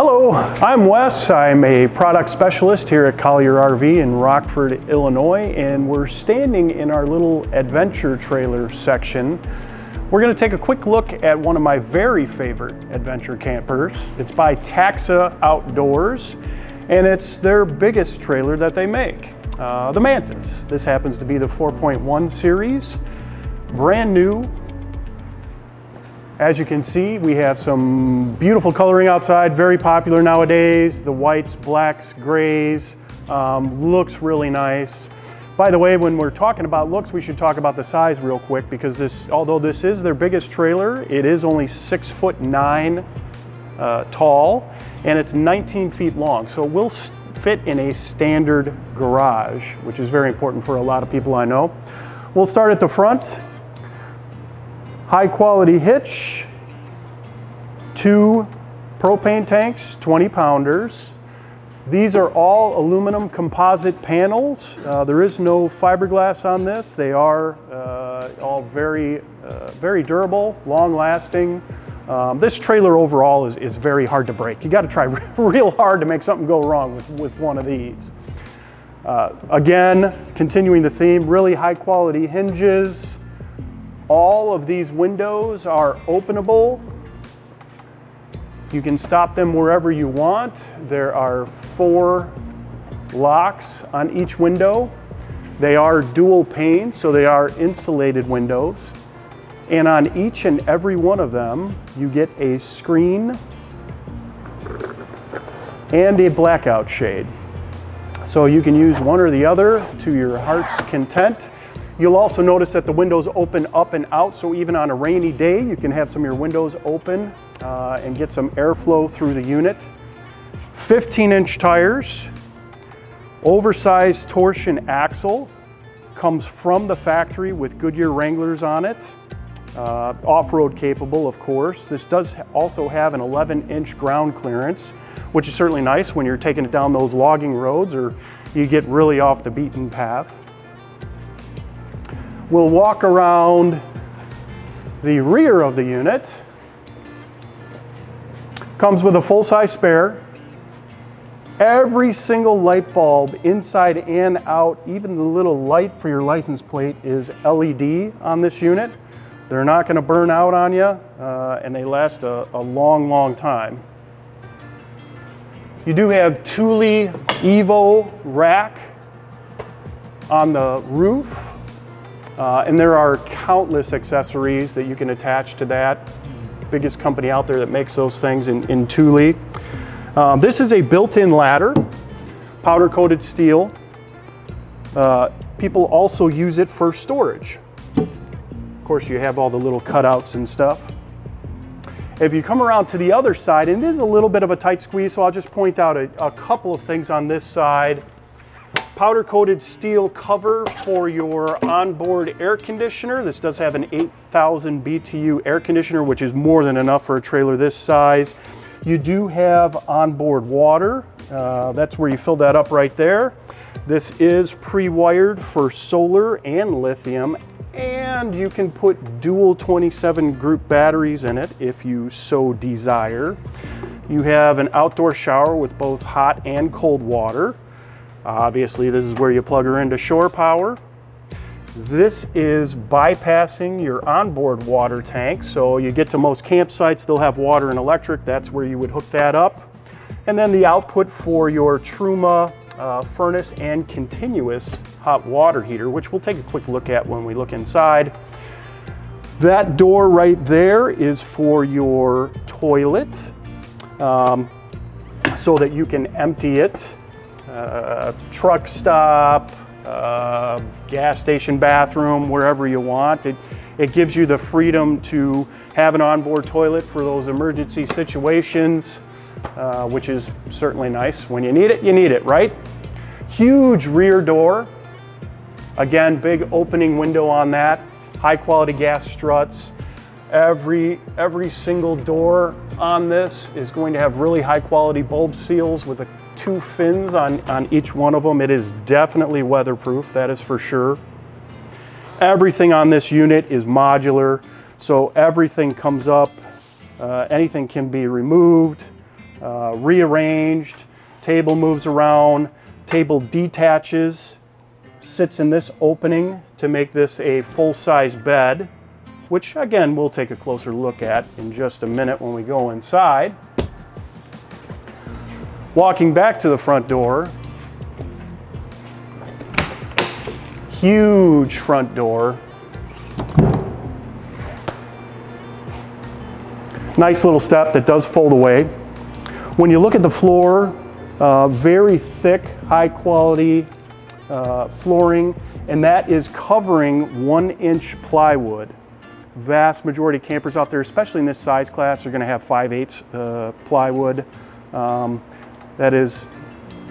Hello, I'm Wes. I'm a product specialist here at Collier RV in Rockford, Illinois, and we're standing in our little adventure trailer section. We're going to take a quick look at one of my very favorite adventure campers. It's by TAXA Outdoors, and it's their biggest trailer that they make, the Mantis. This happens to be the 4.1 series, brand new. As you can see, we have some beautiful coloring outside, very popular nowadays. The whites, blacks, grays, looks really nice. By the way, when we're talking about looks, we should talk about the size real quick, because this, although this is their biggest trailer, it is only 6'9" tall, and it's 19 feet long. So it will fit in a standard garage, which is very important for a lot of people I know. We'll start at the front. High quality hitch, 2 propane tanks, 20-pounders. These are all aluminum composite panels. There is no fiberglass on this. They are all very durable, long lasting. This trailer overall is very hard to break. You got to try real hard to make something go wrong with one of these. Again, continuing the theme, really high quality hinges. All of these windows are openable. You can stop them wherever you want. There are 4 locks on each window. They are dual pane, so they are insulated windows. And on each and every one of them, you get a screen and a blackout shade. So you can use one or the other to your heart's content. You'll also notice that the windows open up and out, so even on a rainy day, you can have some of your windows open and get some airflow through the unit. 15-inch tires, oversized torsion axle, comes from the factory with Goodyear Wranglers on it. Off-road capable, of course. This does also have an 11-inch ground clearance, which is certainly nice when you're taking it down those logging roads or you get really off the beaten path. We'll walk around the rear of the unit. Comes with a full-size spare. Every single light bulb inside and out, even the little light for your license plate, is LED on this unit. They're not going to burn out on you, and they last a long, long time. You do have Thule Evo rack on the roof. And there are countless accessories that you can attach to that. Biggest company out there that makes those things in Thule. This is a built-in ladder, powder-coated steel. People also use it for storage. Of course, you have all the little cutouts and stuff. If you come around to the other side, and it is a little bit of a tight squeeze, so I'll just point out a couple of things on this side. Powder-coated steel cover for your onboard air conditioner. This does have an 8,000 BTU air conditioner, which is more than enough for a trailer this size. You do have onboard water. That's where you fill that up right there. This is pre-wired for solar and lithium, and you can put dual 27 group batteries in it if you so desire. You have an outdoor shower with both hot and cold water. Obviously, this is where you plug her into shore power. This is bypassing your onboard water tank. So you get to most campsites, they'll have water and electric. That's where you would hook that up. And then the output for your Truma furnace and continuous hot water heater, which we'll take a quick look at when we look inside. That door right there is for your toilet, so that you can empty it. Truck stop, gas station bathroom, wherever you want. It gives you the freedom to have an onboard toilet for those emergency situations, which is certainly nice. When you need it, right? Huge rear door. Again, big opening window on that. High quality gas struts. Every single door on this is going to have really high quality bulb seals with 2 fins on each one of them. It is definitely weatherproof, that is for sure. Everything on this unit is modular, so everything comes up, anything can be removed. rearranged, table moves around, table detaches, sits in this opening to make this a full-size bed, which again we'll take a closer look at in just a minute when we go inside. Walking back to the front door, huge front door. Nice little step that does fold away. When you look at the floor, very thick, high quality flooring, and that is covering 1-inch plywood. Vast majority of campers out there, especially in this size class, are going to have 5/8 plywood. That is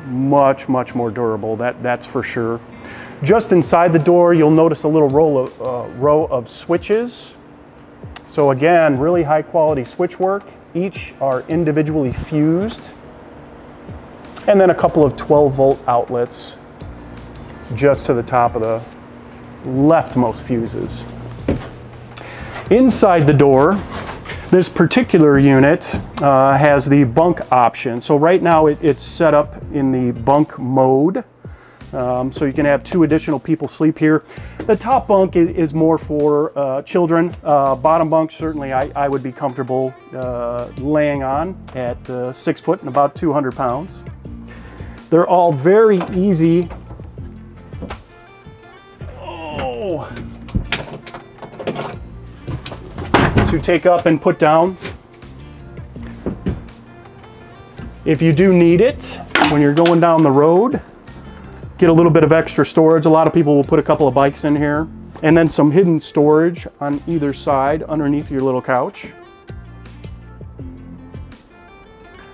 much more durable, that's for sure. Just inside the door, you'll notice a little row of switches. So again, really high quality switch work. Each are individually fused. And then a couple of 12-volt outlets just to the top of the leftmost fuses. Inside the door, this particular unit has the bunk option. So right now it's set up in the bunk mode. So you can have 2 additional people sleep here. The top bunk is more for children. Bottom bunk, certainly I would be comfortable laying on at 6 foot and about 200 pounds. They're all very easy to take up and put down. If you do need it when you're going down the road, get a little bit of extra storage. A lot of people will put a couple of bikes in here, and then some hidden storage on either side underneath your little couch.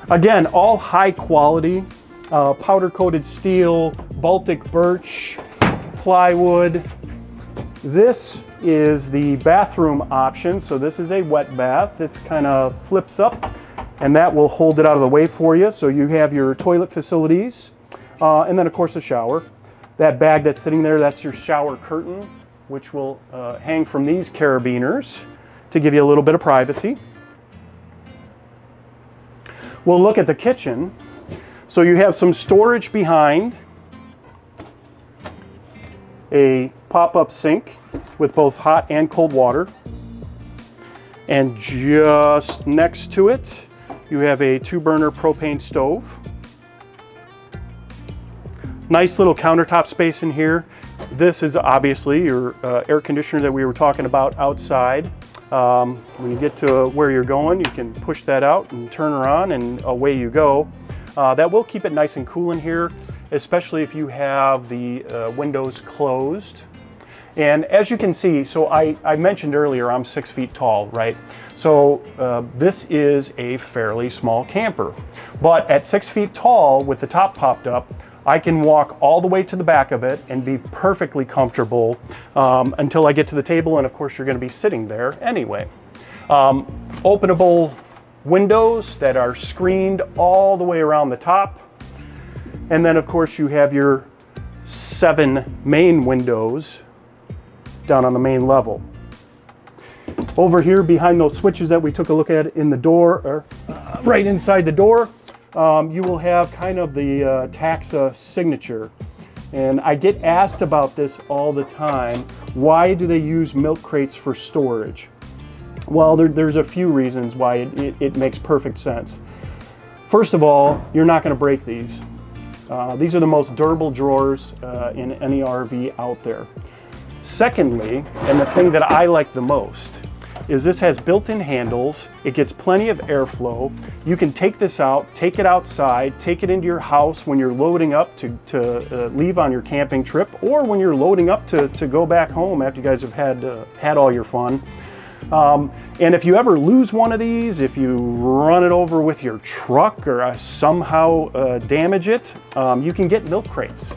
Again, all high quality, powder coated steel, Baltic birch, plywood. This is the bathroom option. So this is a wet bath. This kind of flips up and that will hold it out of the way for you. So you have your toilet facilities and then of course a shower. That bag that's sitting there, that's your shower curtain, which will hang from these carabiners to give you a little bit of privacy. We'll look at the kitchen. So you have some storage behind, a pop-up sink with both hot and cold water, and just next to it you have a 2-burner propane stove. Nice little countertop space in here. This is obviously your air conditioner that we were talking about outside. When you get to where you're going, you can push that out and turn her on and away you go. That will keep it nice and cool in here, especially if you have the windows closed. And as you can see, so I mentioned earlier I'm 6 feet tall, right? So this is a fairly small camper. But at 6 feet tall with the top popped up, I can walk all the way to the back of it and be perfectly comfortable until I get to the table, and of course you're going to be sitting there anyway. Openable windows that are screened all the way around the top. And then of course you have your 7 main windows down on the main level. Over here behind those switches that we took a look at in the door, or right inside the door, you will have kind of the TAXA signature. And I get asked about this all the time. Why do they use milk crates for storage? Well, there's a few reasons why it makes perfect sense. First of all, you're not going to break these. These are the most durable drawers in any RV out there. Secondly, and the thing that I like the most, is this has built-in handles. It gets plenty of airflow. You can take this out, take it outside, take it into your house when you're loading up to leave on your camping trip, or when you're loading up to go back home after you guys have had all your fun. And if you ever lose one of these, if you run it over with your truck or somehow damage it, you can get milk crates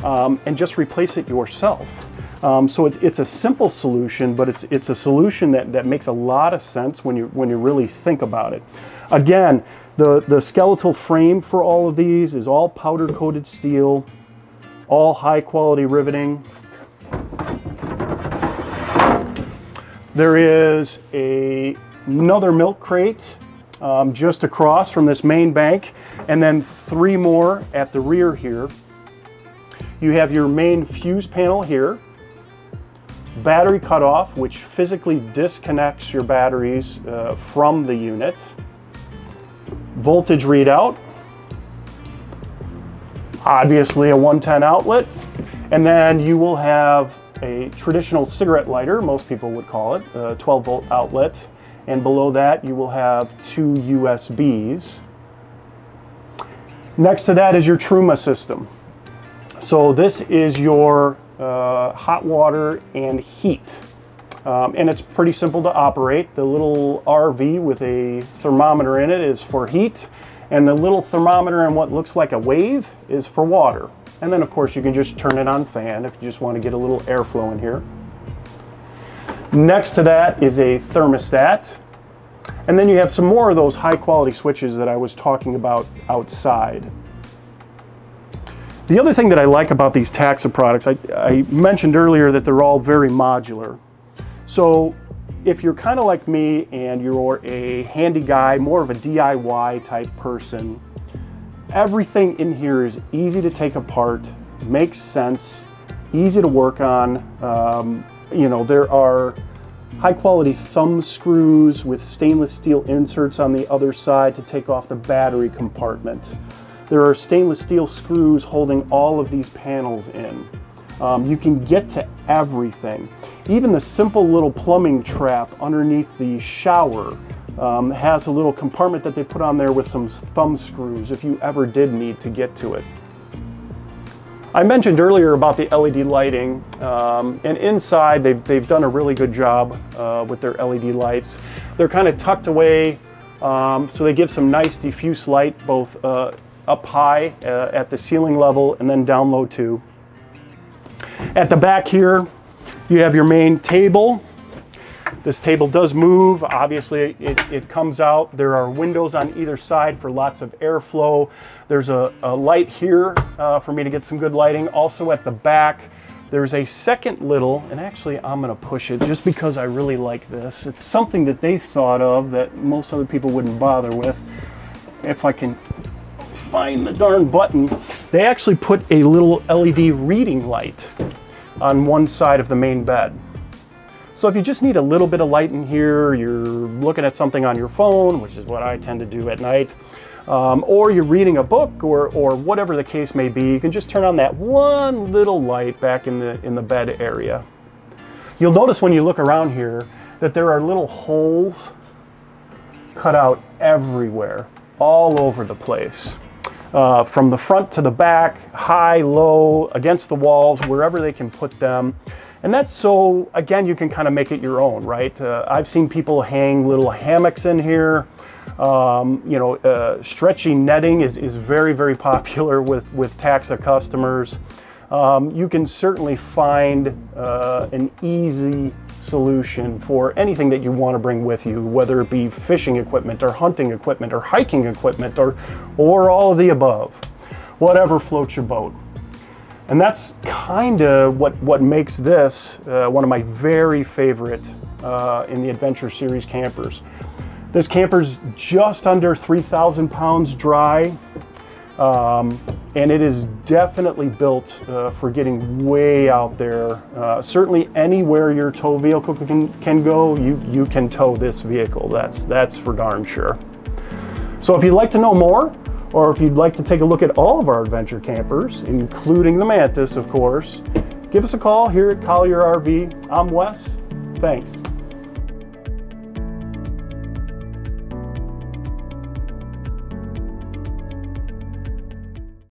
and just replace it yourself. So it's a simple solution, but it's a solution that makes a lot of sense when you really think about it. Again, the skeletal frame for all of these is all powder coated steel, all high quality riveting. There is another milk crate just across from this main bank, and then 3 more at the rear here. You have your main fuse panel here, battery cutoff, which physically disconnects your batteries from the unit, voltage readout, obviously a 110 outlet, and then you will have a traditional cigarette lighter, most people would call it, a 12-volt outlet, and below that you will have 2 USBs. Next to that is your Truma system. So this is your hot water and heat. And it's pretty simple to operate. The little RV with a thermometer in it is for heat, and the little thermometer and what looks like a wave is for water. And then of course you can just turn it on fan if you just want to get a little airflow in here. Next to that is a thermostat. And then you have some more of those high quality switches that I was talking about outside. The other thing that I like about these TAXA products, I mentioned earlier that they're all very modular. So if you're kind of like me and you're a handy guy, more of a DIY type person, everything in here is easy to take apart, makes sense, easy to work on. You know, there are high quality thumb screws with stainless steel inserts on the other side to take off the battery compartment. There are stainless steel screws holding all of these panels in. You can get to everything. Even the simple little plumbing trap underneath the shower has a little compartment that they put on there with some thumb screws if you ever did need to get to it. I mentioned earlier about the LED lighting, and inside they've done a really good job with their LED lights. They're kind of tucked away, so they give some nice diffuse light both up high at the ceiling level and then down low too. At the back here, you have your main table. This table does move. Obviously, it comes out. There are windows on either side for lots of airflow. There's a light here for me to get some good lighting. Also at the back, there's a second little, and actually I'm gonna push it just because I really like this. It's something that they thought of that most other people wouldn't bother with. If I can find the darn button, they actually put a little LED reading light on one side of the main bed. So if you just need a little bit of light in here, you're looking at something on your phone, which is what I tend to do at night, or you're reading a book or whatever the case may be, you can just turn on that one little light back in the bed area. You'll notice when you look around here that there are little holes cut out everywhere, all over the place. From the front to the back, high, low, against the walls, wherever they can put them. And that's so, again, you can kind of make it your own, right? I've seen people hang little hammocks in here. You know, stretchy netting is very, very popular with TAXA customers. You can certainly find an easy solution for anything that you want to bring with you, whether it be fishing equipment or hunting equipment or hiking equipment or all of the above, whatever floats your boat. And that's kind of what makes this one of my very favorite in the Adventure Series campers. This camper's just under 3,000 pounds dry, and it is definitely built for getting way out there. Certainly anywhere your tow vehicle can go, you can tow this vehicle. That's for darn sure. So if you'd like to know more, or if you'd like to take a look at all of our adventure campers, including the Mantis, of course, give us a call here at Collier RV. I'm Wes. Thanks.